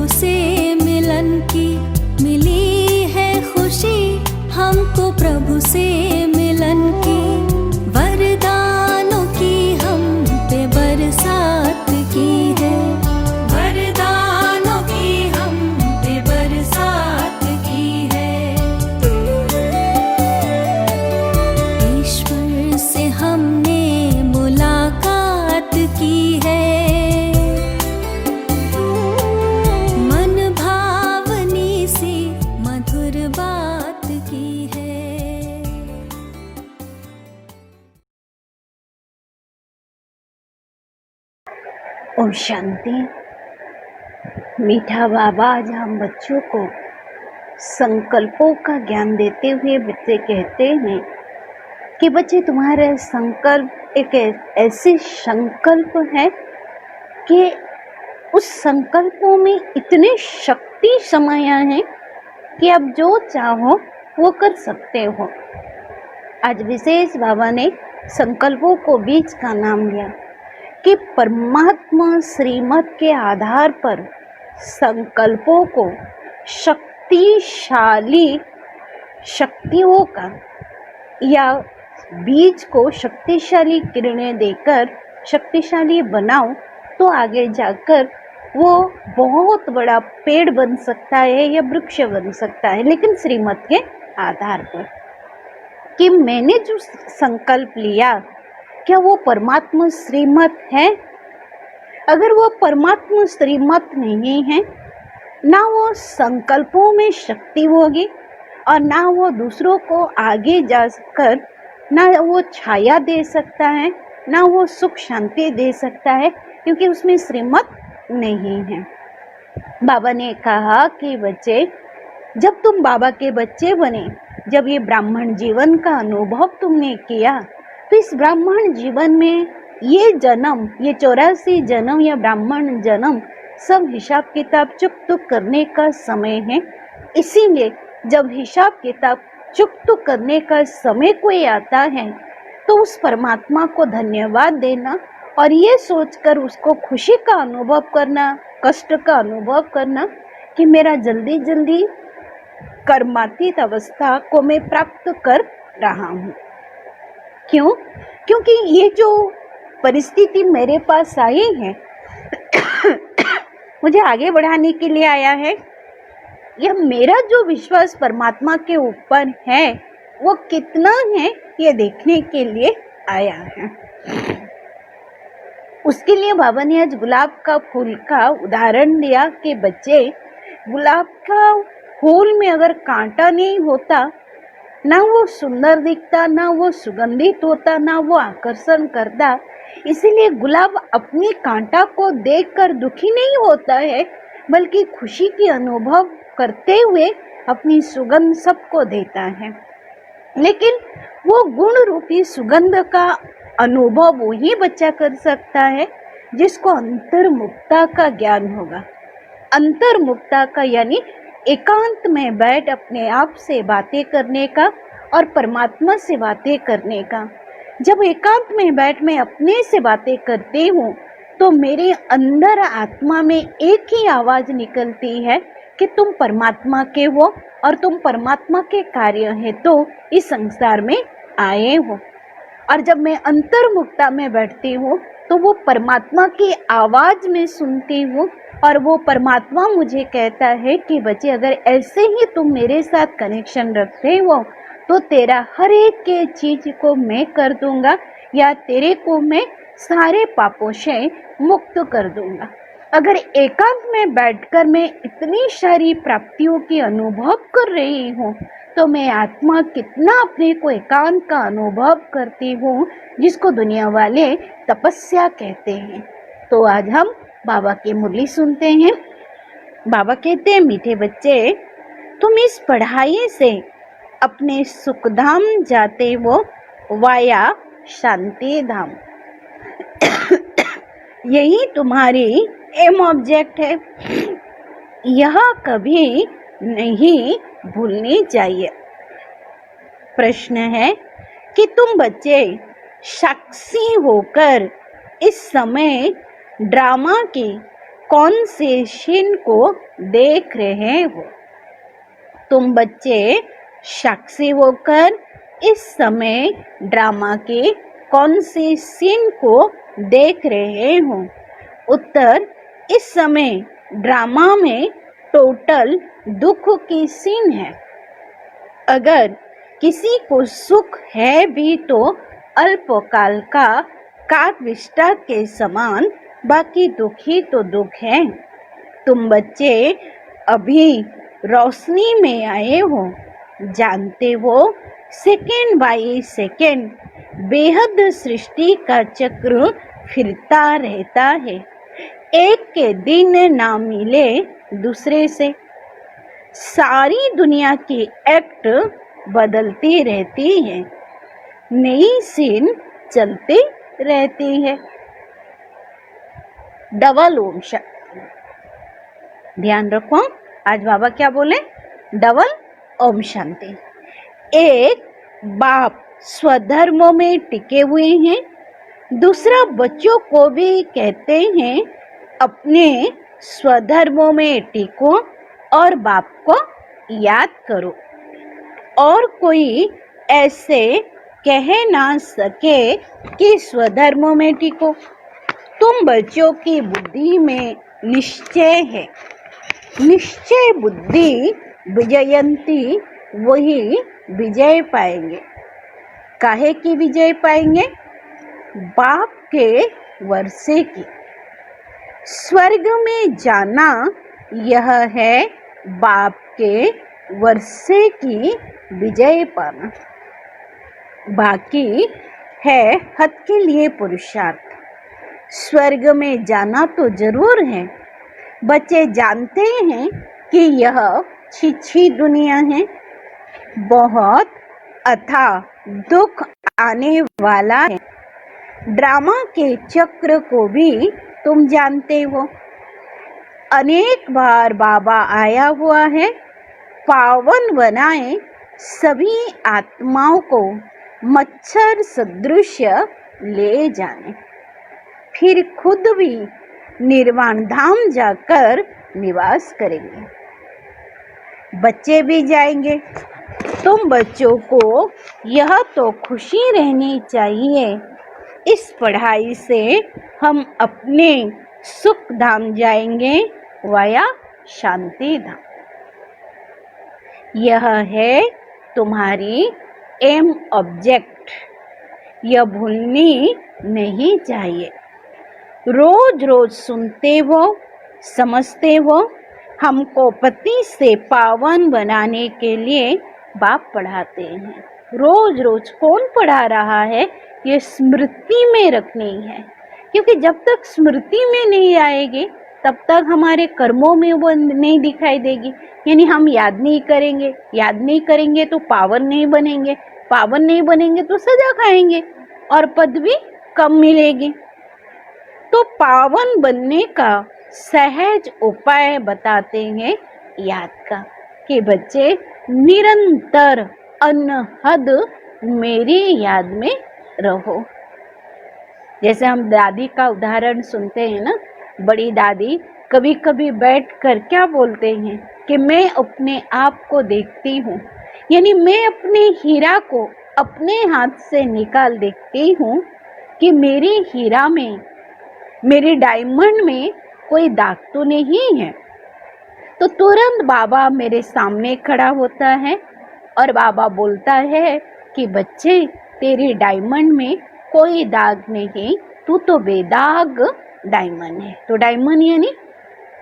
प्रभु से मिलन की मिली है खुशी, हमको प्रभु से मिलन की। वरदानों की हम पे बरसात की है, वरदानों की हम पे बरसात की है। ईश्वर से हमने मुलाकात की है, मन भावनी सी मधुर बात की है। ओम शांति। मीठा बाबा आज हम बच्चों को संकल्पों का ज्ञान देते हुए बच्चे कहते हैं कि बच्चे तुम्हारा संकल्प एक ऐसे संकल्प है कि उस संकल्पों में इतने शक्ति समाया है कि आप जो चाहो वो कर सकते हो। आज विशेष बाबा ने संकल्पों को बीज का नाम दिया कि परमात्मा श्रीमत के आधार पर संकल्पों को शक्तिशाली शक्तियों का या बीज को शक्तिशाली किरणें देकर शक्तिशाली बनाओ तो आगे जाकर वो बहुत बड़ा पेड़ बन सकता है या वृक्ष बन सकता है, लेकिन श्रीमत के आधार पर कि मैंने जो संकल्प लिया क्या वो परमात्मा श्रीमत है। अगर वो परमात्मा श्रीमत नहीं है, ना वो संकल्पों में शक्ति होगी और ना वो दूसरों को आगे जाकर ना वो छाया दे सकता है, ना वो सुख शांति दे सकता है, क्योंकि उसमें श्रीमत नहीं है। बाबा ने कहा कि बच्चे, जब तुम बाबा के बच्चे बने, जब ये ब्राह्मण जीवन का अनुभव तुमने किया, तो इस ब्राह्मण जीवन में ये जन्म, ये 84 जन्म या ब्राह्मण जन्म सब हिसाब किताब चुकत करने का समय है। इसीलिए जब हिसाब किताब चुकत करने का समय कोई आता है तो उस परमात्मा को धन्यवाद देना और ये सोचकर उसको खुशी का अनुभव करना, कष्ट का अनुभव करना कि मेरा जल्दी जल्दी कर्मातीत अवस्था को मैं प्राप्त कर रहा हूँ। क्यों? क्योंकि ये जो परिस्थिति मेरे पास आई है मुझे आगे बढ़ाने के लिए आया है। यह मेरा जो विश्वास परमात्मा के ऊपर है वो कितना है ये देखने के लिए आया है। उसके लिए बाबा ने आज गुलाब का फूल का उदाहरण दिया कि बच्चे, गुलाब का फूल में अगर कांटा नहीं होता, ना वो सुंदर दिखता, ना वो सुगंधित होता, ना वो आकर्षण करता। इसीलिए गुलाब अपनी कांटा को देखकर दुखी नहीं होता है, बल्कि खुशी की अनुभव करते हुए अपनी सुगंध सबको देता है। लेकिन वो गुण रूपी सुगंध का अनुभव वही बच्चा कर सकता है जिसको अंतर्मुक्ता का ज्ञान होगा। अंतर्मुक्ता का यानी एकांत में बैठ अपने आप से बातें करने का और परमात्मा से बातें करने का। जब एकांत में बैठ मैं अपने से बातें करती हूँ तो मेरे अंदर आत्मा में एक ही आवाज निकलती है कि तुम परमात्मा के हो और तुम परमात्मा के कार्य है तो इस संसार में आए हो। और जब मैं अंतर्मुक्ता में बैठती हूँ तो वो परमात्मा की आवाज में सुनती हूँ और वो परमात्मा मुझे कहता है कि बच्चे, अगर ऐसे ही तुम मेरे साथ कनेक्शन रखते हो तो तेरा हर एक के चीज को मैं कर दूंगा या तेरे को मैं सारे पापों से मुक्त कर दूंगा। अगर एकांत में बैठकर मैं इतनी सारी प्राप्तियों की अनुभव कर रही हूँ तो मैं आत्मा कितना अपने को एकांत का अनुभव करती हूँ, जिसको दुनिया वाले तपस्या कहते हैं। तो आज हम बाबा की मुरली सुनते हैं। बाबा कहते हैं, मीठे बच्चे, तुम इस पढ़ाई से अपने सुखधाम जाते हो वाया शांति धाम। यही तुम्हारी एम ऑब्जेक्ट है, यह कभी नहीं भूलनी चाहिए। प्रश्न है कि तुम बच्चे साक्षी होकर इस समय ड्रामा की कौन से सीन को देख रहे हो? तुम बच्चे साक्षी होकर इस समय ड्रामा के कौन से सीन को देख रहे हो? उत्तर, इस समय ड्रामा में टोटल दुख की सीन है। अगर किसी को सुख है भी तो अल्पकाल का काकविष्टा के समान, बाकी दुख ही तो दुख है। तुम बच्चे अभी रोशनी में आए हो, जानते हो सेकेंड बाय सेकेंड बेहद सृष्टि का चक्र फिरता रहता है। एक के दिन ना मिले दूसरे से, सारी दुनिया की एक्ट बदलती रहती है, नई सीन चलती रहती है। डबल ओम शांति। ध्यान रखो, आज बाबा क्या बोले? डबल ओम शांति। एक बाप स्वधर्मों में टिके हुए हैं, दूसरा बच्चों को भी कहते हैं अपने स्वधर्मों में टिको और बाप को याद करो। और कोई ऐसे कह ना सके कि स्वधर्मों में टिको। तुम बच्चों की बुद्धि में निश्चय है, निश्चय बुद्धि विजयंती, वही विजय पाएंगे। काहे की विजय पाएंगे? बाप के वर्षे की। स्वर्ग में जाना यह है बाप के वर्षे की विजय पाना। बाकी है हद के लिए पुरुषार्थ। स्वर्ग में जाना तो जरूर है। बच्चे जानते हैं कि यह छिछी दुनिया है, बहुत अथाह दुख आने वाला है। ड्रामा के चक्र को भी तुम जानते हो। अनेक बार बाबा आया हुआ है, पावन बनाए सभी आत्माओं को मच्छर सदृश ले जाने, फिर खुद भी निर्वाण धाम जाकर निवास करेंगे। बच्चे भी जाएंगे। तुम बच्चों को यह तो खुशी रहनी चाहिए, इस पढ़ाई से हम अपने सुख धाम जाएंगे वाया शांति धाम। यह है तुम्हारी एम ऑब्जेक्ट, यह भूलनी नहीं चाहिए। रोज रोज सुनते हो, समझते हो, हमको पति से पावन बनाने के लिए बाप पढ़ाते हैं। रोज रोज कौन पढ़ा रहा है? ये स्मृति में रखनी है, क्योंकि जब तक स्मृति में नहीं आएगी तब तक हमारे कर्मों में वो नहीं दिखाई देगी। यानी हम याद नहीं करेंगे, याद नहीं करेंगे तो पावन नहीं बनेंगे, पावन नहीं बनेंगे तो सजा खाएंगे और पद भी कम मिलेगी। तो पावन बनने का सहज उपाय बताते हैं याद का, कि बच्चे निरंतर अनहद मेरी याद में रहो। जैसे हम दादी का उदाहरण सुनते हैं ना, बड़ी दादी कभी कभी बैठकर क्या बोलते हैं कि मैं अपने आप को देखती हूँ, यानी मैं अपने हीरा को अपने हाथ से निकाल देखती हूँ कि मेरी हीरा में, मेरे डायमंड में कोई दाग तो नहीं है। तो तुरंत बाबा मेरे सामने खड़ा होता है और बाबा बोलता है कि बच्चे तेरे डायमंड में कोई दाग नहीं, तू तो बेदाग डायमंड है। तो डायमंड यानी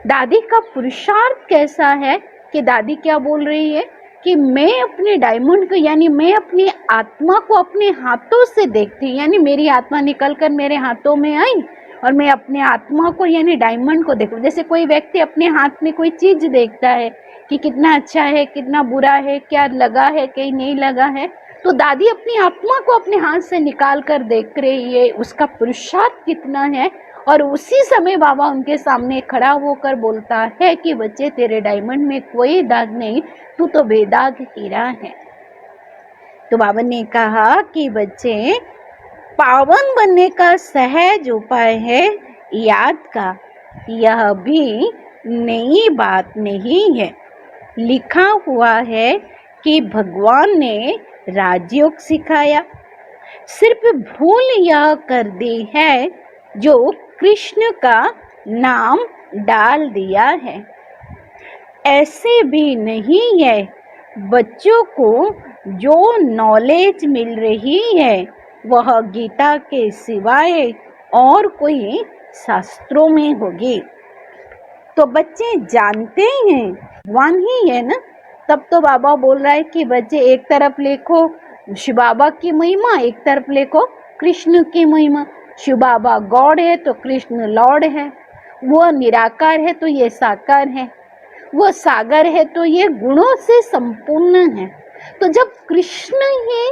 दादी का पुरुषार्थ कैसा है कि दादी क्या बोल रही है कि मैं अपने डायमंड को, यानी मैं अपनी आत्मा को अपने हाथों से देखती, यानी मेरी आत्मा निकल कर मेरे हाथों में आई और मैं अपने आत्मा को यानी डायमंड को देखूं। जैसे कोई व्यक्ति अपने हाथ में कोई चीज देखता है कि कितना अच्छा है, कितना बुरा है, क्या लगा है, कहीं नहीं लगा है, तो दादी अपनी आत्मा को अपने हाथ से निकाल कर देख रही है, उसका पुरुषार्थ कितना है। और उसी समय बाबा उनके सामने खड़ा होकर बोलता है कि बच्चे तेरे डायमंड में कोई दाग नहीं, तू तो बेदाग हीरा है। तो बाबा ने कहा कि बच्चे पावन बनने का सहज उपाय है याद का, यह भी नई बात नहीं है। लिखा हुआ है कि भगवान ने राजयोग सिखाया, सिर्फ भूल यह कर दी है जो कृष्ण का नाम डाल दिया है। ऐसे भी नहीं है, बच्चों को जो नॉलेज मिल रही है वह गीता के सिवाय और कोई शास्त्रों में होगी। तो बच्चे जानते हैं भगवान ही है ना, तब तो बाबा बोल रहा है कि बच्चे एक तरफ लिखो शिव बाबा की महिमा, एक तरफ लिखो कृष्ण की महिमा। शिव बाबा गॉड है तो कृष्ण लॉर्ड है, वो निराकार है तो ये साकार है, वो सागर है तो ये गुणों से संपूर्ण है। तो जब कृष्ण ही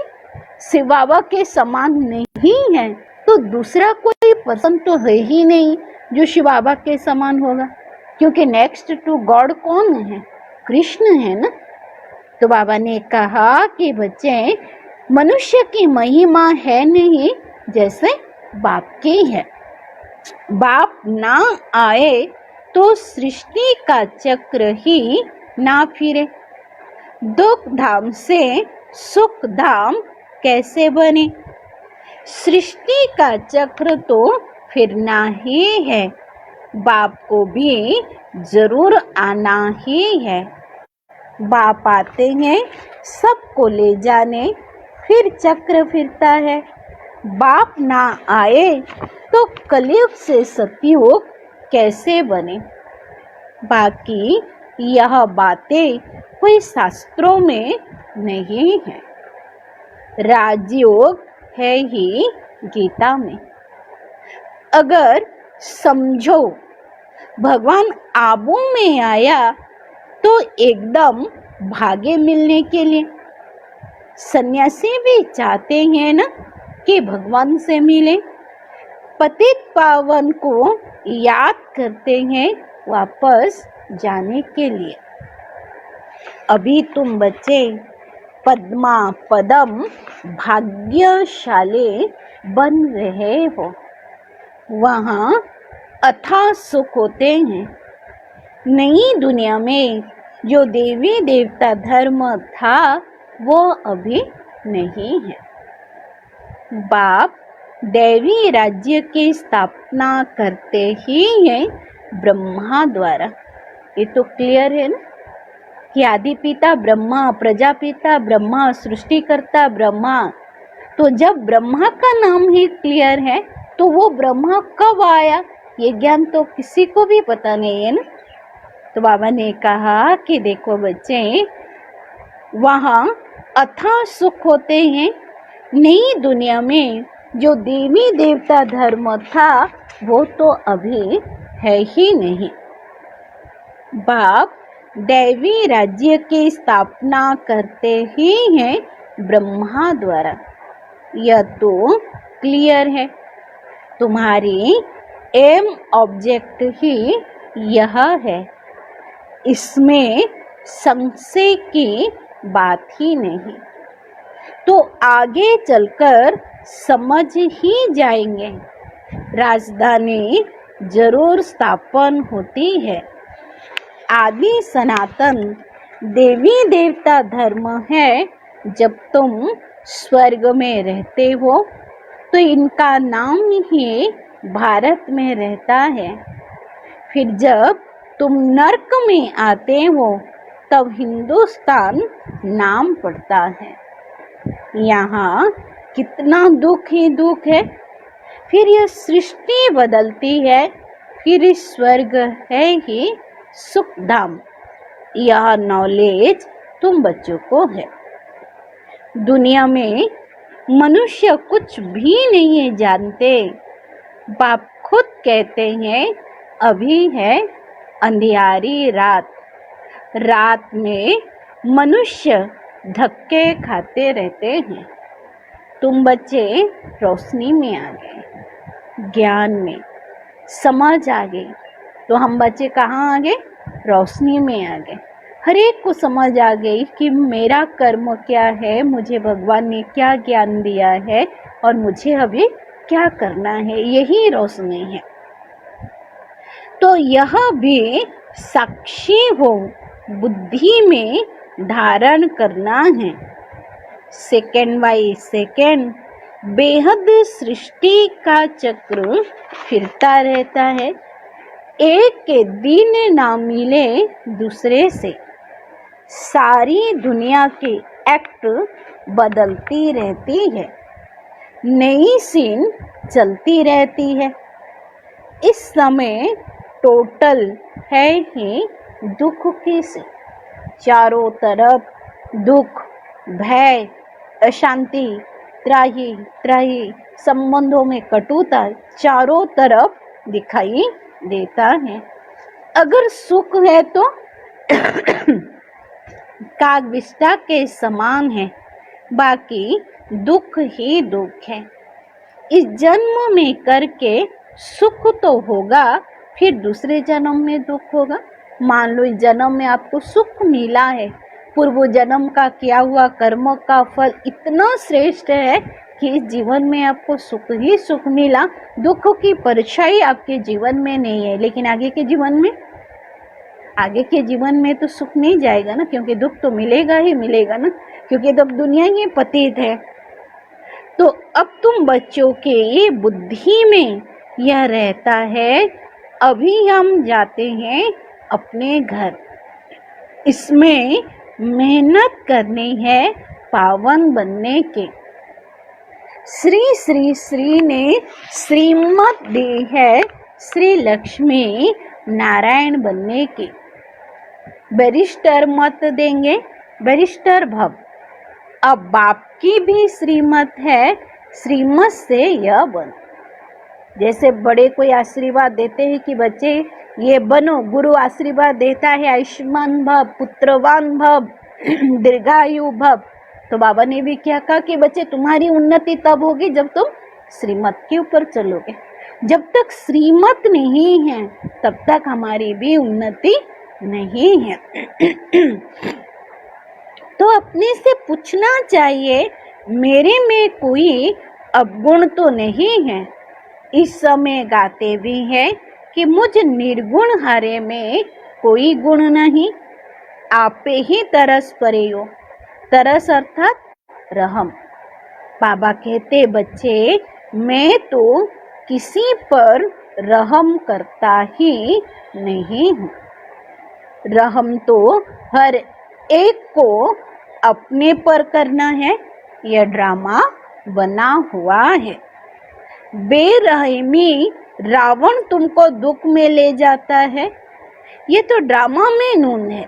शिव बाबा के समान नहीं है तो दूसरा कोई पर्सन तो है ही नहीं जो शिव बाबा के समान होगा, क्योंकि नेक्स्ट टू गॉड कौन है? कृष्ण है ना। तो बाबा ने कहा कि बच्चे, मनुष्य की महिमा है नहीं जैसे बाप की है। बाप ना आए तो सृष्टि का चक्र ही ना फिरे। दुख धाम से सुख धाम कैसे बने? सृष्टि का चक्र तो फिरना ही है, बाप को भी जरूर आना ही है। बाप आते हैं सबको ले जाने, फिर चक्र फिरता है। बाप ना आए तो कलयुग से सतयुग कैसे बने? बाकी यह बातें कोई शास्त्रों में नहीं है, राजयोग है ही गीता में। अगर समझो भगवान आबू में आया तो एकदम भागे मिलने के लिए। सन्यासी भी चाहते हैं ना कि भगवान से मिले, पतित पावन को याद करते हैं वापस जाने के लिए। अभी तुम बच्चे पद्मा पदम भाग्यशाली बन रहे हो, वहाँ अथाह सुख होते हैं। नई दुनिया में जो देवी देवता धर्म था वो अभी नहीं है। बाप दैवी राज्य की स्थापना करते ही हैं ब्रह्मा द्वारा। ये तो क्लियर है ना कि आदि पिता ब्रह्मा, प्रजापिता ब्रह्मा, सृष्टिकर्ता ब्रह्मा। तो जब ब्रह्मा का नाम ही क्लियर है तो वो ब्रह्मा कब आया ये ज्ञान तो किसी को भी पता नहीं है ना। तो बाबा ने कहा कि देखो बच्चे, वहाँ अथाह सुख होते हैं। नई दुनिया में जो देवी देवता धर्म था वो तो अभी है ही नहीं। बाप दैवी राज्य की स्थापना करते ही हैं ब्रह्मा द्वारा। यह तो क्लियर है। तुम्हारी एम ऑब्जेक्ट ही यह है, इसमें संशय की बात ही नहीं। तो आगे चलकर समझ ही जाएंगे। राजधानी जरूर स्थापन होती है। आदि सनातन देवी देवता धर्म है। जब तुम स्वर्ग में रहते हो तो इनका नाम ही भारत में रहता है। फिर जब तुम नर्क में आते हो तब हिंदुस्तान नाम पड़ता है। यहाँ कितना दुख ही दुख है। फिर यह सृष्टि बदलती है, फिर स्वर्ग है ही सुखधाम। यह नॉलेज तुम बच्चों को है। दुनिया में मनुष्य कुछ भी नहीं जानते। बाप खुद कहते हैं अभी है अंधियारी रात। रात में मनुष्य धक्के खाते रहते हैं। तुम बच्चे रोशनी में आ गए, ज्ञान में समझ आ गई। तो हम बच्चे कहाँ आ गए? रोशनी में आ गए। हर एक को समझ आ गई कि मेरा कर्म क्या है, मुझे भगवान ने क्या ज्ञान दिया है और मुझे अभी क्या करना है। यही रोशनी है। तो यह भी साक्षी हो बुद्धि में धारण करना है। सेकेंड बाई सेकेंड बेहद सृष्टि का चक्र फिरता रहता है। एक के दिन ना मिले दूसरे से, सारी दुनिया की एक्ट बदलती रहती है, नई सीन चलती रहती है। इस समय टोटल है ही दुख की सी, चारों तरफ दुख, भय, अशांति, त्राही त्राही, संबंधों में कटुता चारों तरफ दिखाई देता है। अगर सुख है तो कागविष्टा के समान है, बाकी दुख ही दुख है। इस जन्म में करके सुख तो होगा, फिर दूसरे जन्म में दुख होगा। मान लो इस जन्म में आपको सुख मिला है, पूर्व जन्म का किया हुआ कर्म का फल इतना श्रेष्ठ है कि इस जीवन में आपको सुख ही सुख मिला, दुख की परछाई आपके जीवन में नहीं है। लेकिन आगे के जीवन में तो सुख नहीं जाएगा ना, क्योंकि दुख तो मिलेगा ही मिलेगा ना, क्योंकि तब दुनिया ही पतित है। तो अब तुम बच्चों के ये बुद्धि में यह रहता है, अभी हम जाते हैं अपने घर, इसमें मेहनत करनी है पावन बनने के। श्री श्री श्री ने श्रीमत दी है श्री लक्ष्मी नारायण बनने की। बैरिस्टर मत देंगे, बैरिस्टर भव। अब बाप की भी श्रीमत है, श्रीमत से यह बन। जैसे बड़े कोई आशीर्वाद देते हैं कि बच्चे ये बनो, गुरु आशीर्वाद देता है आयुष्मान भव, पुत्रवान भव, दीर्घायु भव। तो बाबा ने भी क्या कहा कि बच्चे तुम्हारी उन्नति तब होगी जब तुम श्रीमत के ऊपर चलोगे। जब तक श्रीमत नहीं है तब तक हमारी भी उन्नति नहीं है। तो अपने से पूछना चाहिए, मेरे में कोई अवगुण तो नहीं है। इस समय गाते भी हैं कि मुझ निर्गुण हरे में कोई गुण नहीं, आपे ही तरस परेयो। तरस अर्थात रहम। बाबा कहते बच्चे मैं तो किसी पर रहम करता ही नहीं हूँ। रहम तो हर एक को अपने पर करना है, यह ड्रामा बना हुआ है। बेरहमी रावण तुमको दुख में ले जाता है, ये तो ड्रामा में नून है,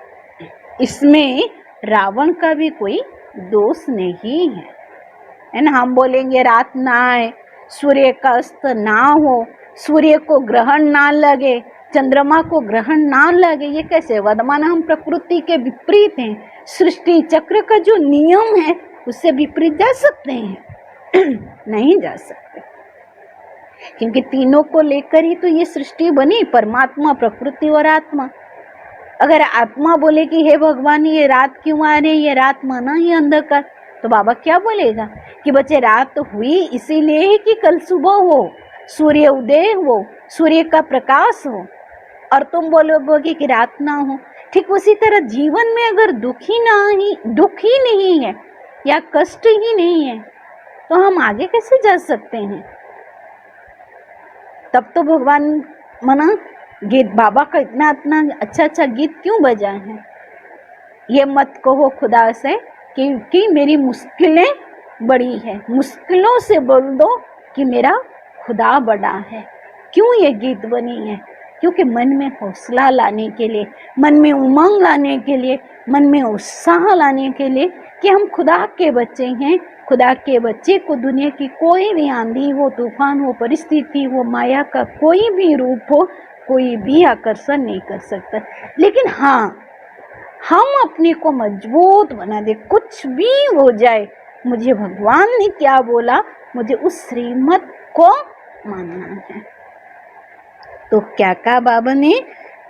इसमें रावण का भी कोई दोष नहीं है ना। हम बोलेंगे रात ना आए, सूर्य का अस्त ना हो, सूर्य को ग्रहण ना लगे, चंद्रमा को ग्रहण ना लगे, ये कैसे? वर्तमान हम प्रकृति के विपरीत हैं, सृष्टि चक्र का जो नियम है उससे विपरीत जा सकते हैं? नहीं जा सकते, क्योंकि तीनों को लेकर ही तो ये सृष्टि बनी, परमात्मा, प्रकृति और आत्मा। अगर आत्मा बोले कि हे भगवान ये रात क्यों आ रही है, रात माना ही अंधकार, तो बाबा क्या बोलेगा कि बच्चे रात हुई इसीलिए है कि कल सुबह हो, सूर्य उदय हो, सूर्य का प्रकाश हो, और तुम बोलोगे कि रात ना हो। ठीक उसी तरह जीवन में अगर दुख ही नहीं है या कष्ट ही नहीं है तो हम आगे कैसे जा सकते हैं? तब तो भगवान मना गीत, बाबा का इतना अच्छा गीत क्यों बजा है? ये मत कहो खुदा से कि मेरी मुश्किलें बड़ी है, मुश्किलों से बोल दो कि मेरा खुदा बड़ा है। क्यों ये गीत बनी है? क्योंकि मन में हौसला लाने के लिए, मन में उमंग लाने के लिए, मन में उत्साह लाने के लिए कि हम खुदा के बच्चे हैं। खुदा के बच्चे को दुनिया की कोई भी आंधी हो, तूफान हो, परिस्थिति हो, माया का कोई भी रूप हो, कोई भी आकर्षण नहीं कर सकता। लेकिन हाँ, हम अपने को मजबूत बना दे, कुछ भी हो जाए, मुझे भगवान ने क्या बोला, मुझे उस श्रीमत को मानना है। तो क्या कहा बाबा ने?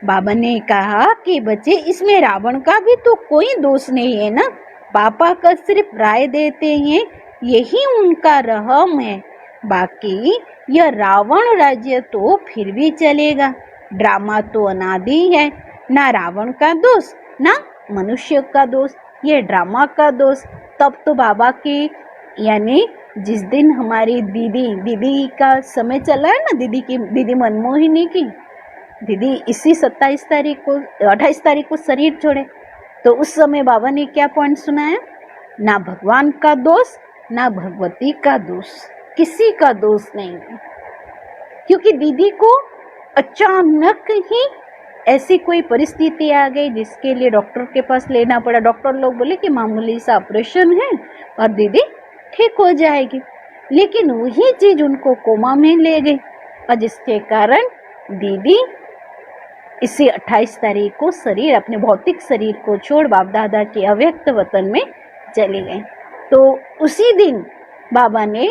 बाबा ने कहा कि बच्चे इसमें रावण का भी तो कोई दोष नहीं है ना। पापा का सिर्फ राय देते हैं, यही उनका रहम है। बाकी यह रावण राज्य तो फिर भी चलेगा, ड्रामा तो अनादि है, ना रावण का दोष ना मनुष्य का दोष, ये ड्रामा का दोष। तब तो बाबा की यानी जिस दिन हमारी दीदी का समय चला है ना, दीदी मनमोहिनी की, दीदी इसी 28 तारीख को शरीर छोड़े, तो उस समय बाबा ने क्या पॉइंट सुनाया, ना भगवान का दोष ना भगवती का दोष, किसी का दोष नहीं है। क्योंकि दीदी को अचानक ही ऐसी कोई परिस्थिति आ गई जिसके लिए डॉक्टर के पास लेना पड़ा। डॉक्टर लोग बोले कि मामूली सा ऑपरेशन है और दीदी ठीक हो जाएगी, लेकिन वही चीज उनको कोमा में ले गई और जिसके कारण दीदी इसी 28 तारीख को शरीर, अपने भौतिक शरीर को छोड़ बाप दादा के अव्यक्त वतन में चली गई। तो उसी दिन बाबा ने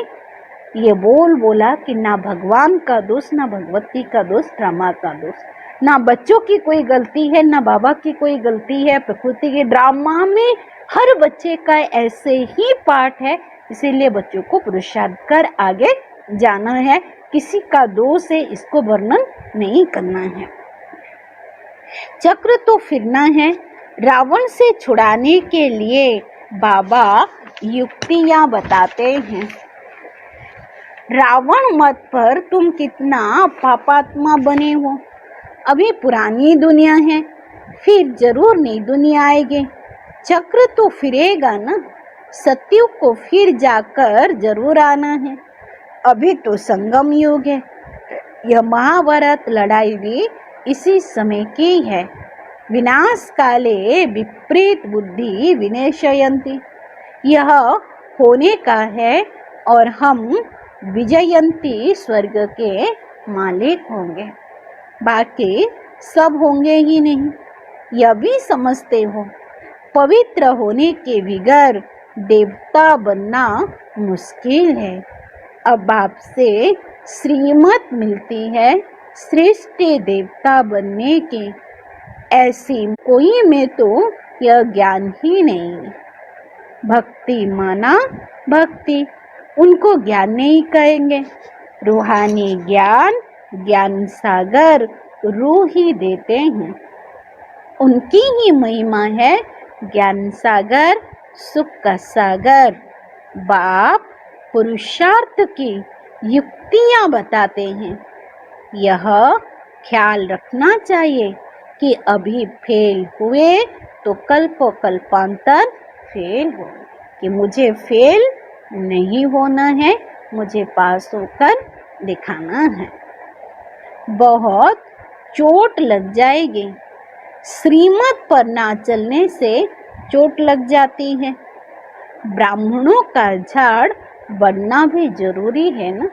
ये बोला कि ना भगवान का दोष ना भगवती का दोष, ड्रामा का दोष, ना बच्चों की कोई गलती है ना बाबा की कोई गलती है। प्रकृति के ड्रामा में हर बच्चे का ऐसे ही पार्ट है, इसीलिए बच्चों को पुरुषार्थ कर आगे जाना है। किसी का दोष है इसको वर्णन नहीं करना है। चक्र तो फिरना है। रावण से छुड़ाने के लिए बाबा युक्तियां बताते हैं। रावण मत पर तुम कितना पापात्मा बने हो, अभी पुरानी दुनिया है, फिर जरूर नई दुनिया आएगी। चक्र तो फिरेगा ना, सतयुग को फिर जाकर जरूर आना है। अभी तो संगम युग है। यह महाभारत लड़ाई भी इसी समय की है। विनाश काले विपरीत बुद्धि विनशयन्ति, यह होने का है और हम विजयंती स्वर्ग के मालिक होंगे, बाकी सब होंगे ही नहीं। यह भी समझते हो पवित्र होने के बगैर देवता बनना मुश्किल है। अब आपसे श्रीमत मिलती है सृष्टि देवता बनने की, ऐसी कोई में तो यह ज्ञान ही नहीं। भक्ति माना भक्ति, उनको ज्ञान नहीं कहेंगे। रूहानी ज्ञान, ज्ञान सागर रूह ही देते हैं, उनकी ही महिमा है ज्ञान सागर, सुख का सागर। बाप पुरुषार्थ की युक्तियां बताते हैं। यह ख्याल रखना चाहिए कि अभी फेल हुए तो कल को कल्पांतर फेल हो, कि मुझे फेल नहीं होना है, मुझे पास होकर दिखाना है। बहुत चोट लग जाएगी, श्रीमत पर ना चलने से चोट लग जाती है। ब्राह्मणों का झाड़ बढ़ना भी जरूरी है ना,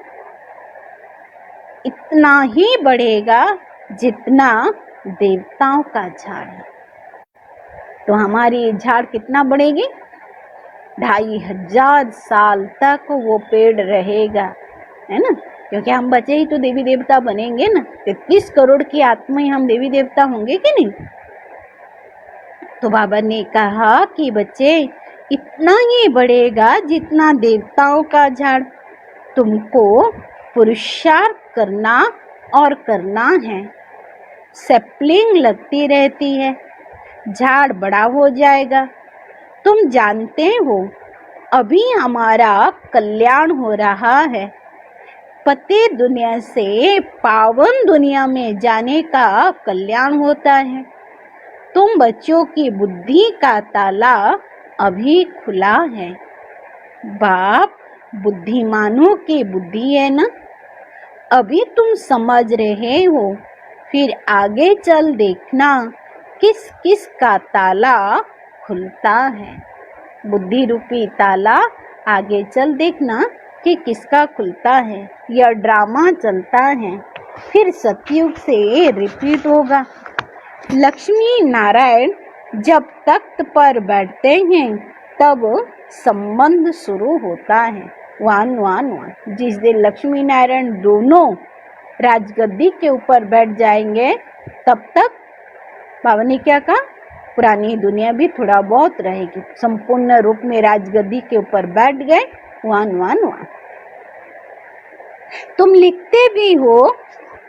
इतना ही बढ़ेगा जितना देवताओं का झाड़ है। तो हमारी झाड़ कितना बढ़ेगी, 2500 साल तक वो पेड़ रहेगा, है ना, क्योंकि हम बचे ही तो देवी देवता बनेंगे ना। 33 करोड़ की आत्माएं हम देवी देवता होंगे कि नहीं। तो बाबा ने कहा कि बच्चे इतना ही बढ़ेगा जितना देवताओं का झाड़। तुमको पुरुषार्थ करना और करना है। सैपलिंग लगती रहती है, झाड़ बड़ा हो जाएगा। तुम जानते हो अभी हमारा कल्याण हो रहा है। पते दुनिया से पावन दुनिया में जाने का कल्याण होता है। तुम बच्चों की बुद्धि का ताला अभी खुला है। बाप बुद्धिमानों की बुद्धि है ना, अभी तुम समझ रहे हो, फिर आगे चल देखना किस किस का ताला खुलता है। बुद्धि रूपी ताला आगे चल देखना कि किसका खुलता है। यह ड्रामा चलता है, फिर सतयुग से रिपीट होगा। लक्ष्मी नारायण जब तख्त पर बैठते हैं तब संबंध शुरू होता है। वन। जिस दिन लक्ष्मी नारायण दोनों राजगद्दी के ऊपर बैठ जाएंगे तब तक बाबा ने क्या कहा, पुरानी दुनिया भी थोड़ा बहुत रहेगी। संपूर्ण रूप में राजगद्दी के ऊपर बैठ गए। वन। तुम लिखते भी हो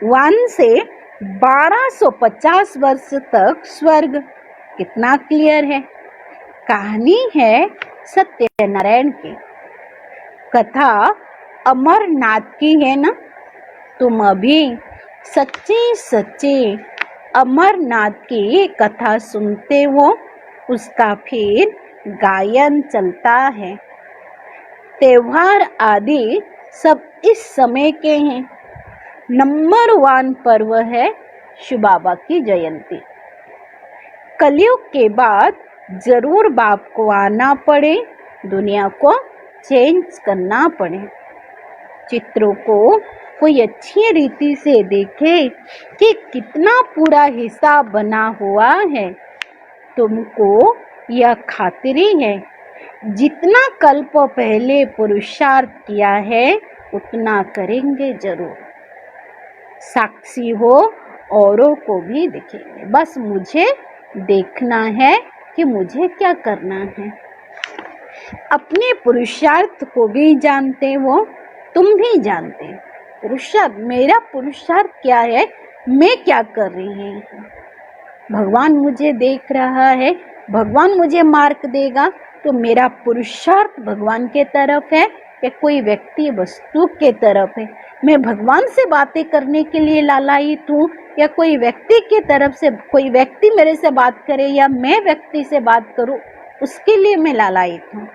1 से 1250 वर्ष तक स्वर्ग। कितना क्लियर है। कहानी है सत्यनारायण की, कथा अमरनाथ की है ना। तुम अभी सच्चे सच्चे अमरनाथ की कथा सुनते हो, उसका फिर गायन चलता है। त्योहार आदि सब इस समय के हैं। नंबर 1 पर्व है शिव बाबा की जयंती। कलयुग के बाद जरूर बाप को आना पड़े, दुनिया को चेंज करना पड़े। चित्रों को कोई अच्छी रीति से देखे कि कितना पूरा हिसाब बना हुआ है। तुमको यह खातिरी है, जितना कल्प पहले पुरुषार्थ किया है उतना करेंगे जरूर। साक्षी हो, औरों को भी दिखेंगे। बस मुझे देखना है कि मुझे क्या करना है। अपने पुरुषार्थ को भी जानते हो, तुम भी जानते हो पुरुषार्थ, मेरा पुरुषार्थ क्या है, मैं क्या कर रही हूँ। भगवान मुझे देख रहा है, भगवान मुझे मार्क देगा, तो मेरा पुरुषार्थ भगवान के तरफ है या कोई व्यक्ति वस्तु के तरफ है। मैं भगवान से बातें करने के लिए लालायित हूँ या कोई व्यक्ति की तरफ से, कोई व्यक्ति मेरे से बात करे या मैं व्यक्ति से बात करूँ, उसके लिए मैं लालायित हूँ।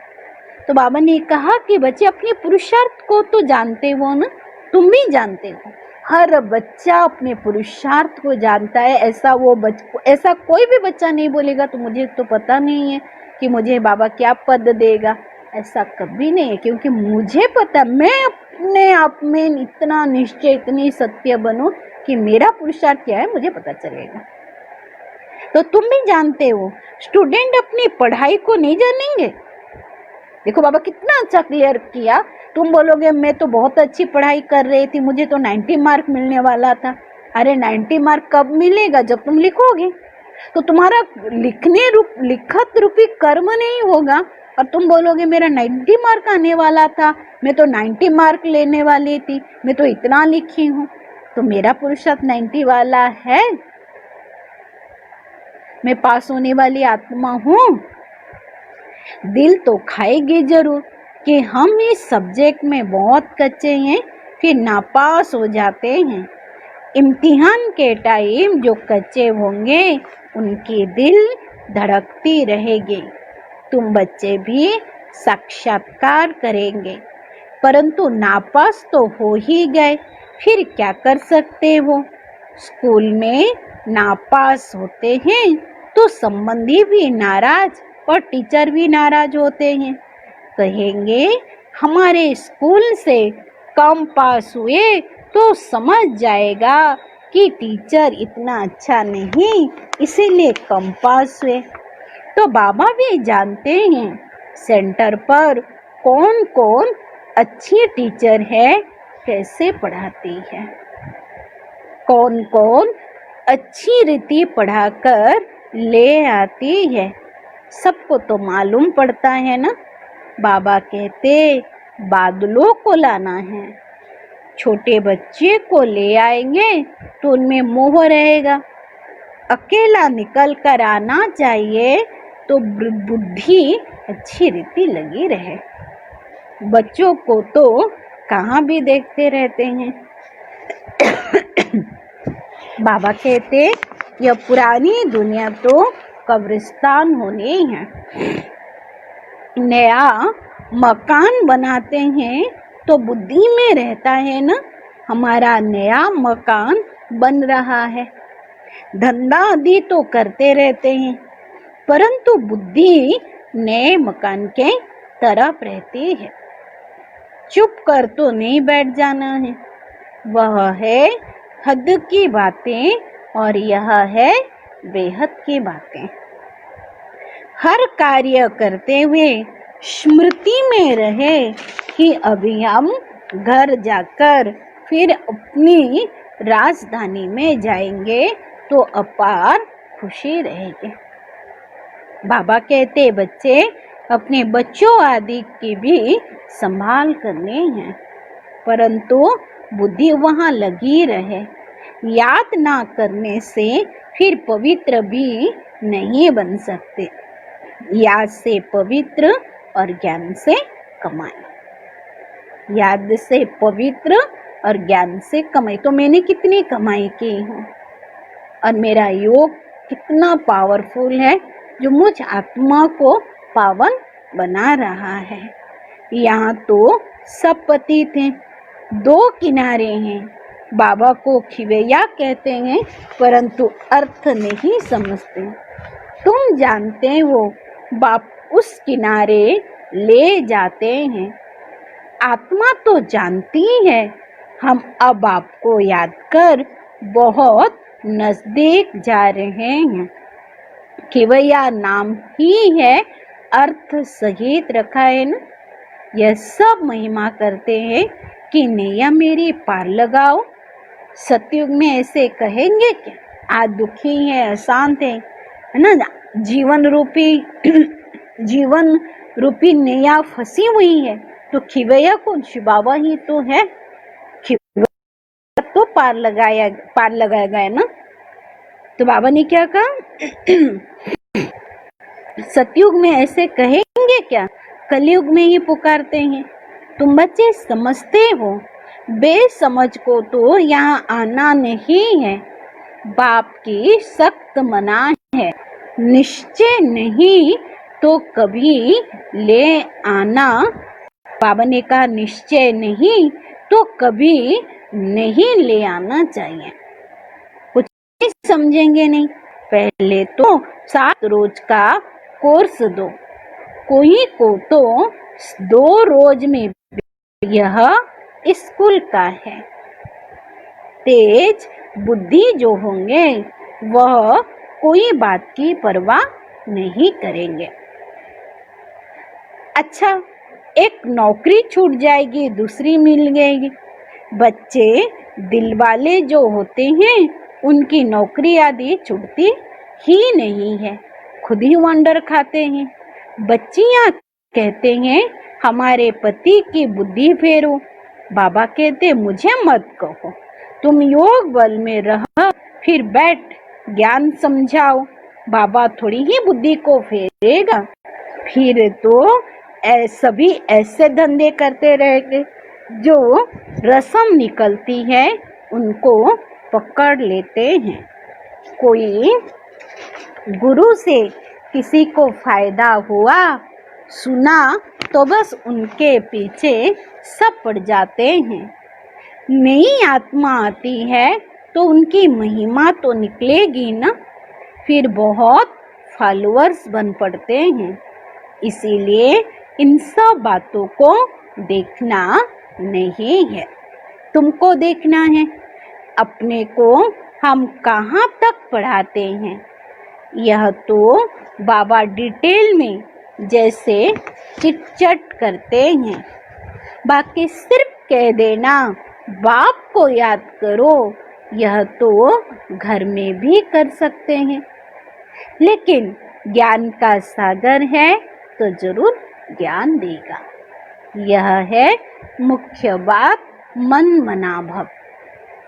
तो बाबा ने कहा कि बच्चे अपने पुरुषार्थ को तो जानते हो ना, तुम भी जानते हो। हर बच्चा अपने पुरुषार्थ को जानता है। ऐसा कोई भी बच्चा नहीं बोलेगा तो मुझे तो पता नहीं है कि मुझे बाबा क्या पद देगा। ऐसा कभी नहीं है, क्योंकि मुझे पता, मैं अपने आप में इतना निश्चय, इतनी सत्य बनूं कि मेरा पुरुषार्थ क्या है मुझे पता चलेगा। तो तुम भी जानते हो। स्टूडेंट अपनी पढ़ाई को नहीं जानेंगे। देखो बाबा कितना अच्छा क्लियर किया। तुम बोलोगे मैं तो बहुत अच्छी पढ़ाई कर रही थी, मुझे तो 90 मार्क मिलने वाला था। अरे 90 मार्क कब मिलेगा? जब तुम लिखोगे। तो तुम्हारा लिखत रूपी कर्म नहीं होगा और तुम बोलोगे मेरा 90 मार्क आने वाला था, मैं तो 90 मार्क लेने वाली थी, मैं तो इतना लिखी हूँ। तो मेरा पुरुषार्थ 90 वाला है, मैं पास होने वाली आत्मा हूँ। दिल तो खाएगी जरूर कि हम इस सब्जेक्ट में बहुत कच्चे हैं, फिर नापास हो जाते हैं। इम्तिहान के टाइम जो कच्चे होंगे उनकी दिल धड़कती रहेगी। तुम बच्चे भी साक्षात्कार करेंगे, परंतु नापास तो हो ही गए, फिर क्या कर सकते हो। स्कूल में नापास होते हैं तो संबंधी भी नाराज और टीचर भी नाराज होते हैं। कहेंगे हमारे स्कूल से कम पास हुए तो समझ जाएगा कि टीचर इतना अच्छा नहीं, इसीलिए कम पास हुए। तो बाबा भी जानते हैं सेंटर पर कौन कौन अच्छी टीचर है, कैसे पढ़ाती है, कौन कौन अच्छी रीति पढ़ाकर ले आती है। सबको तो मालूम पड़ता है ना। बाबा कहते बादलों को लाना है, छोटे बच्चे को ले आएंगे तो उनमें मोह रहेगा। अकेला निकल कर आना चाहिए तो बुद्धि अच्छी रीति लगी रहे। बच्चों को तो कहाँ भी देखते रहते हैं। बाबा कहते यह पुरानी दुनिया तो कब्रिस्तान होनी है। नया मकान बनाते हैं तो बुद्धि में रहता है ना, हमारा नया मकान बन रहा है। धंधा आदि तो करते रहते हैं, परंतु बुद्धि नए मकान के तरफ रहती है। चुप कर तो नहीं बैठ जाना है। वह है हद की बातें और यह है बेहद की बातें। हर कार्य करते हुए स्मृति में रहे कि अभी हम घर जाकर फिर अपनी राजधानी में जाएंगे तो अपार खुशी रहेगी। बाबा कहते बच्चे अपने बच्चों आदि की भी संभाल करनी है, परंतु बुद्धि वहाँ लगी रहे। याद ना करने से फिर पवित्र भी नहीं बन सकते। याद से पवित्र और ज्ञान से कमाई। याद से पवित्र और ज्ञान से कमाई। तो मैंने कितनी कमाई की है और मेरा योग कितना पावरफुल है जो मुझ आत्मा को पावन बना रहा है। यहाँ तो सब पतित हैं, दो किनारे हैं। बाबा को खिवैया कहते हैं परंतु अर्थ नहीं समझते। तुम जानते हो बाप उस किनारे ले जाते हैं। आत्मा तो जानती है हम अब आपको याद कर बहुत नजदीक जा रहे हैं। खिवैया नाम ही है, अर्थ सहित रखा है ना। यह सब महिमा करते हैं कि नैया मेरी पार लगाओ। सतयुग में ऐसे कहेंगे क्या? आज दुखी है, अशांत है ना, जीवन रूपी नैया फंसी हुई है, तो खिवैया को बाबा ही तो है। खिवैया तो पार लगाया गया ना। तो बाबा ने क्या कहा? सतयुग में ऐसे कहेंगे क्या? कलयुग में ही पुकारते हैं। तुम बच्चे समझते हो, बेसमझ को तो यहाँ आना नहीं है। बाप की सख्त मना है, निश्चय नहीं तो कभी ले आना। बाबा ने कहा निश्चय नहीं तो कभी नहीं ले आना चाहिए। कुछ समझेंगे नहीं। पहले तो 7 रोज का कोर्स दो, कोई को तो 2 रोज में यह स्कूल का है। तेज बुद्धि जो होंगे वह कोई बात की परवाह नहीं करेंगे। अच्छा, एक नौकरी छूट जाएगी, दूसरी मिल गएगी। बच्चे दिलवाले जो होते हैं उनकी नौकरी आदि छूटती ही नहीं है, खुद ही वंडर खाते हैं। बच्चियां कहते हैं हमारे पति की बुद्धि फेरो। बाबा कहते मुझे मत कहो, तुम योग बल में रह, फिर बैठ ज्ञान समझाओ। बाबा थोड़ी ही बुद्धि को फेरेगा। फिर तो सभी ऐसे धंधे करते रहेंगे जो रस्म निकलती है उनको पकड़ लेते हैं। कोई गुरु से किसी को फायदा हुआ, सुना तो बस उनके पीछे सब पड़ जाते हैं। नई आत्मा आती है तो उनकी महिमा तो निकलेगी ना, फिर बहुत फॉलोअर्स बन पड़ते हैं। इसीलिए इन सब बातों को देखना नहीं है, तुमको देखना है। अपने को हम कहाँ तक पढ़ाते हैं यह तो बाबा डिटेल में जैसे चिट-चट करते हैं। बाकी सिर्फ कह देना बाप को याद करो, यह तो घर में भी कर सकते हैं। लेकिन ज्ञान का सागर है तो जरूर ज्ञान देगा। यह है मुख्य बात, मन मना भव।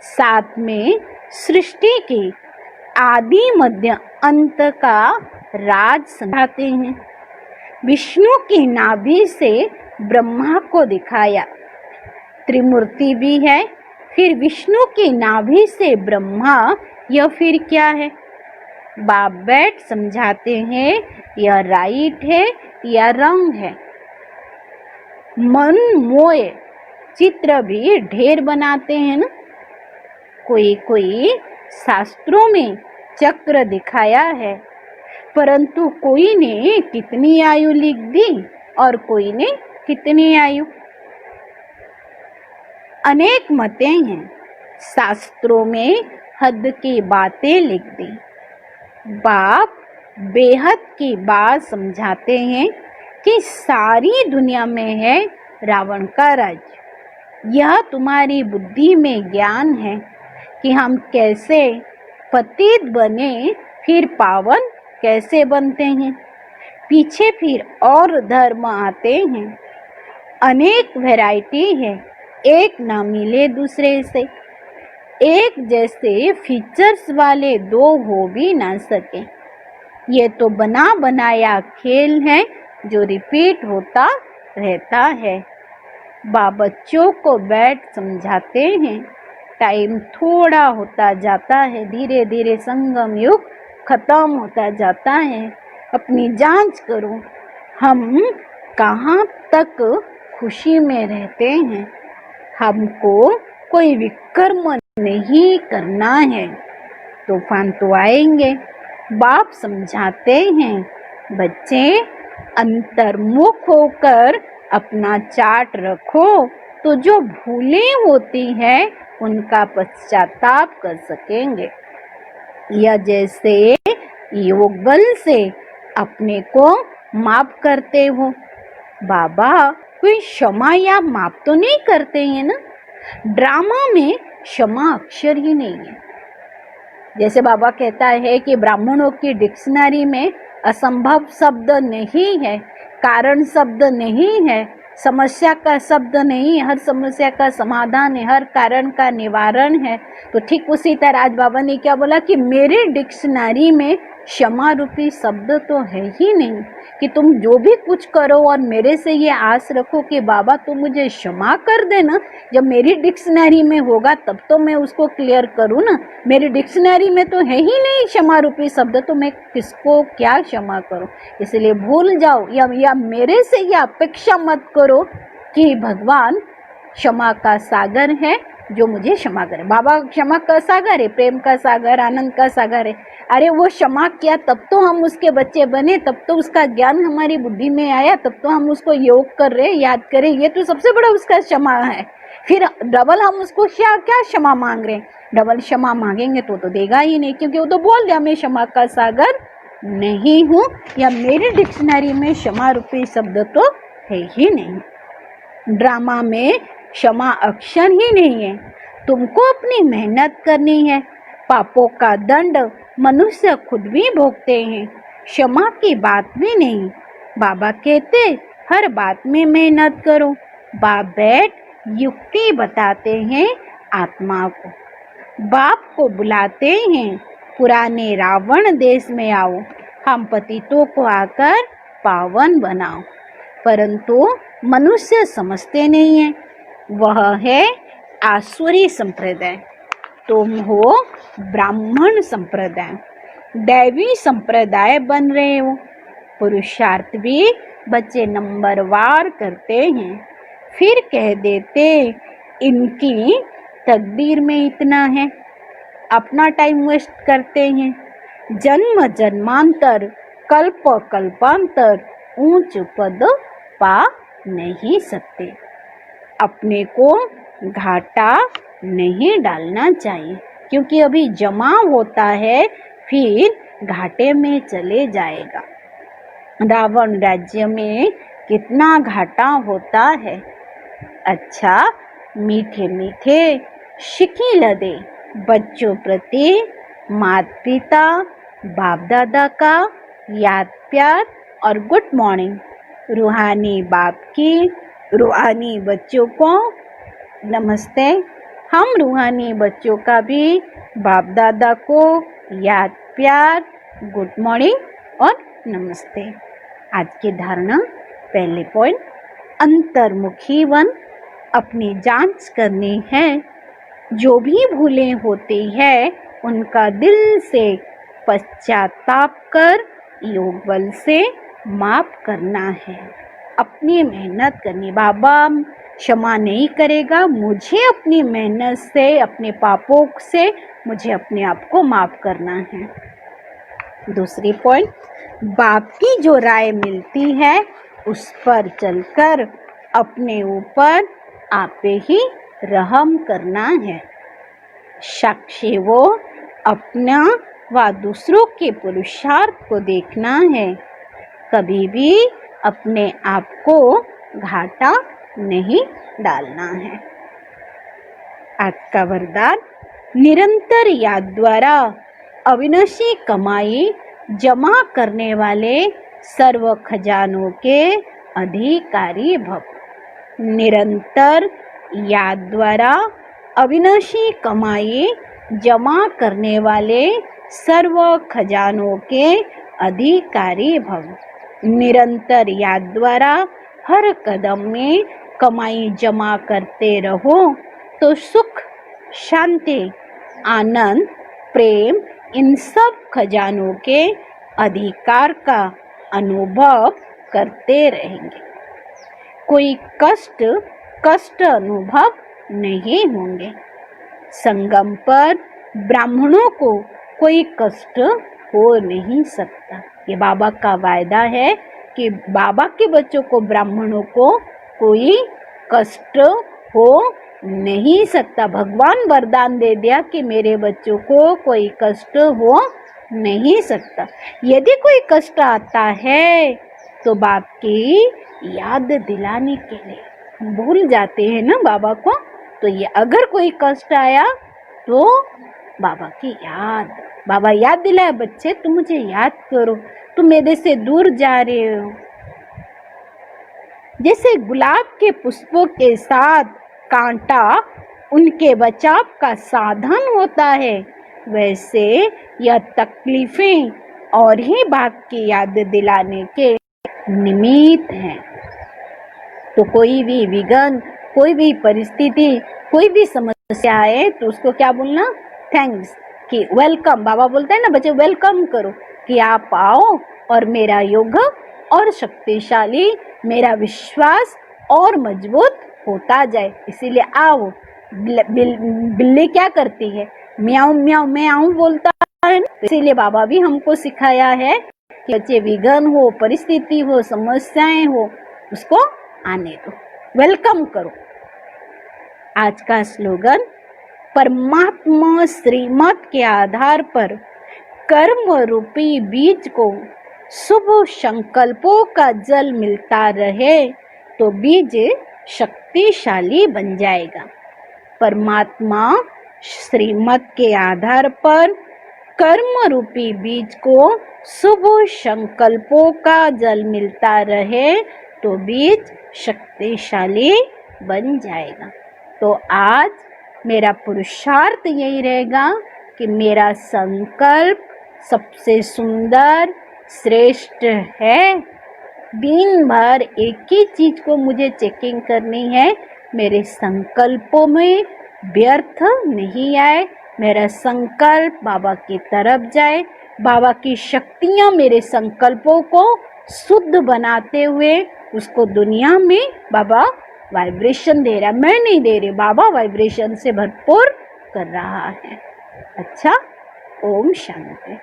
साथ में सृष्टि की आदि मध्य अंत का राज समझाते हैं। विष्णु की नाभि से ब्रह्मा को दिखाया, त्रिमूर्ति भी है। फिर विष्णु की नाभि से ब्रह्मा, यह फिर क्या है? बाप बैठ समझाते हैं यह राइट है या रंग है। मन मोए चित्र भी ढेर बनाते हैं ना। कोई शास्त्रों में चक्र दिखाया है, परंतु कोई ने कितनी आयु लिख दी और कोई ने कितनी आयु। अनेक मतें हैं, शास्त्रों में हद की बातें लिख दी। बाप बेहद की बात समझाते हैं कि सारी दुनिया में है रावण का राज। यह तुम्हारी बुद्धि में ज्ञान है कि हम कैसे पतित बने, फिर पावन कैसे बनते हैं। पीछे फिर और धर्म आते हैं, अनेक वैरायटी है, एक ना मिले दूसरे से। एक जैसे फीचर्स वाले दो हो भी ना सके। ये तो बना बनाया खेल है जो रिपीट होता रहता है। बच्चों को बैठ समझाते हैं, टाइम थोड़ा होता जाता है, धीरे धीरे संगम युग खत्म होता जाता है। अपनी जांच करो, हम कहाँ तक खुशी में रहते हैं। हमको कोई विक्रम नहीं करना है। तूफान तो आएंगे, बाप समझाते हैं, बच्चे अंतर्मुख होकर अपना चार्ट रखो तो जो भूलें होती है उनका पश्चाताप कर सकेंगे। या जैसे योग बल से अपने को माफ करते हो। बाबा कोई क्षमा या माफ तो नहीं करते हैं ना। ड्रामा में क्षमा अक्षर ही नहीं है। जैसे बाबा कहता है कि ब्राह्मणों की डिक्शनरी में असंभव शब्द नहीं है, कारण शब्द नहीं है, समस्या का शब्द नहीं है, हर समस्या का समाधान है, हर कारण का निवारण है। तो ठीक उसी तरह आज बाबा ने क्या बोला कि मेरे डिक्शनरी में क्षमा रूपी शब्द तो है ही नहीं कि तुम जो भी कुछ करो और मेरे से ये आस रखो कि बाबा तुम मुझे क्षमा कर देना। जब मेरी डिक्शनरी में होगा तब तो मैं उसको क्लियर करूँ ना। मेरी डिक्शनरी में तो है ही नहीं क्षमा रूपी शब्द, तो मैं किसको क्या क्षमा करूँ। इसलिए भूल जाओ या मेरे से ये अपेक्षा मत करो कि भगवान क्षमा का सागर है जो मुझे क्षमा करे। बाबा क्षमा का सागर है, प्रेम का सागर, आनंद का सागर है। अरे वो क्षमा किया तब तो हम उसके बच्चे बने, तब तो उसका ज्ञान हमारी बुद्धि में आया, तब तो हम उसको योग कर रहे, याद करें, ये तो सबसे बड़ा उसका क्षमा है। फिर डबल हम उसको क्या क्या क्षमा मांग रहे हैं। डबल क्षमा मांगेंगे तो देगा ही नहीं, क्योंकि वो तो बोल दिया मैं क्षमा का सागर नहीं हूँ, या मेरी डिक्शनरी में क्षमा रूपी शब्द तो है ही नहीं। ड्रामा में क्षमा अक्षर ही नहीं है। तुमको अपनी मेहनत करनी है। पापों का दंड मनुष्य खुद भी भोगते हैं, क्षमा की बात भी नहीं। बाबा कहते हर बात में मेहनत करो। बाप बैठ युक्ति बताते हैं आत्मा को। बाप को बुलाते हैं, पुराने रावण देश में आओ, हम पतितों को आकर पावन बनाओ। परंतु मनुष्य समझते नहीं है। वह है आसुरी संप्रदाय, तुम हो ब्राह्मण संप्रदाय, दैवी संप्रदाय बन रहे हो। पुरुषार्थ भी बच्चे नंबरवार करते हैं, फिर कह देते इनकी तकदीर में इतना है, अपना टाइम वेस्ट करते हैं। जन्म जन्मांतर कल्प कल्पांतर ऊंच पद पा नहीं सकते। अपने को घाटा नहीं डालना चाहिए, क्योंकि अभी जमा होता है फिर घाटे में चले जाएगा। रावण राज्य में कितना घाटा होता है। अच्छा मीठे मीठे शिकील दे बच्चों प्रति माता पिता बाप दादा का याद प्यार और गुड मॉर्निंग। रूहानी बाप की रूहानी बच्चों को नमस्ते। हम रूहानी बच्चों का भी बाप दादा को याद प्यार, गुड मॉर्निंग और नमस्ते। आज की धारणा पहले पॉइंट, अंतर्मुखी वन अपनी जांच करनी है। जो भी भूलें होती है उनका दिल से पश्चाताप कर योग बल से माफ करना है। अपनी मेहनत करनी। बाबा क्षमा नहीं करेगा, मुझे अपनी मेहनत से, अपने पापों से मुझे अपने आप को माफ करना है। दूसरी पॉइंट, बाप की जो राय मिलती है उस पर चलकर अपने ऊपर आपे ही रहम करना है। साक्षी वो अपना व दूसरों के पुरुषार्थ को देखना है। कभी भी अपने आप को घाटा नहीं डालना है। आज का वरदान, निरंतर याद द्वारा अविनाशी कमाई जमा करने वाले सर्व खजानों के अधिकारी भव। निरंतर याद द्वारा अविनाशी कमाई जमा करने वाले सर्व खजानों के अधिकारी भव। निरंतर याद द्वारा हर कदम में कमाई जमा करते रहो तो सुख, शांति, आनंद, प्रेम इन सब खजानों के अधिकार का अनुभव करते रहेंगे। कोई कष्ट अनुभव नहीं होंगे। संगम पर ब्राह्मणों को कोई कष्ट हो नहीं सकता। ये बाबा का वायदा है कि बाबा के बच्चों को, ब्राह्मणों को कोई कष्ट हो नहीं सकता। भगवान वरदान दे दिया कि मेरे बच्चों को कोई कष्ट हो नहीं सकता। यदि कोई कष्ट आता है तो बाप की याद दिलाने के लिए, हम भूल जाते हैं ना बाबा को, तो ये अगर कोई कष्ट आया तो बाबा की याद, बाबा याद दिलाया, बच्चे तुम मुझे याद करो, तुम मेरे से दूर जा रहे हो। जैसे गुलाब के पुष्पों के साथ कांटा उनके बचाव का साधन होता है, वैसे यह तकलीफें और ही बाप की याद दिलाने के निमित्त हैं। तो कोई भी विघ्न, कोई भी परिस्थिति, कोई भी समस्या आए तो उसको क्या बोलना? थैंक्स, कि वेलकम। बाबा बोलते हैं ना बच्चे, वेलकम करो कि आप आओ और मेरा योग और शक्तिशाली, मेरा विश्वास और मजबूत होता जाए। इसीलिए आओ। बिल्ली क्या करती है? म्याऊं म्याऊं म्याऊं बोलता है। इसीलिए बाबा भी हमको सिखाया है कि बच्चे विघ्न हो, परिस्थिति हो, समस्याएं हो, उसको आने दो, वेलकम करो। आज का स्लोगन, परमात्मा श्रीमत के आधार पर कर्म रूपी बीज को शुभ संकल्पों का जल मिलता रहे तो बीज शक्तिशाली बन जाएगा। परमात्मा श्रीमत के आधार पर कर्म रूपी बीज को शुभ संकल्पों का जल मिलता रहे तो बीज शक्तिशाली बन जाएगा। तो आज मेरा पुरुषार्थ यही रहेगा कि मेरा संकल्प सबसे सुंदर, श्रेष्ठ है। दिन भर एक ही चीज को मुझे चेकिंग करनी है, मेरे संकल्पों में व्यर्थ नहीं आए, मेरा संकल्प बाबा की तरफ जाए, बाबा की शक्तियाँ मेरे संकल्पों को शुद्ध बनाते हुए उसको दुनिया में बाबा वाइब्रेशन दे रहा है। मैं नहीं दे रही, बाबा वाइब्रेशन से भरपूर कर रहा है। अच्छा, ओम शांति।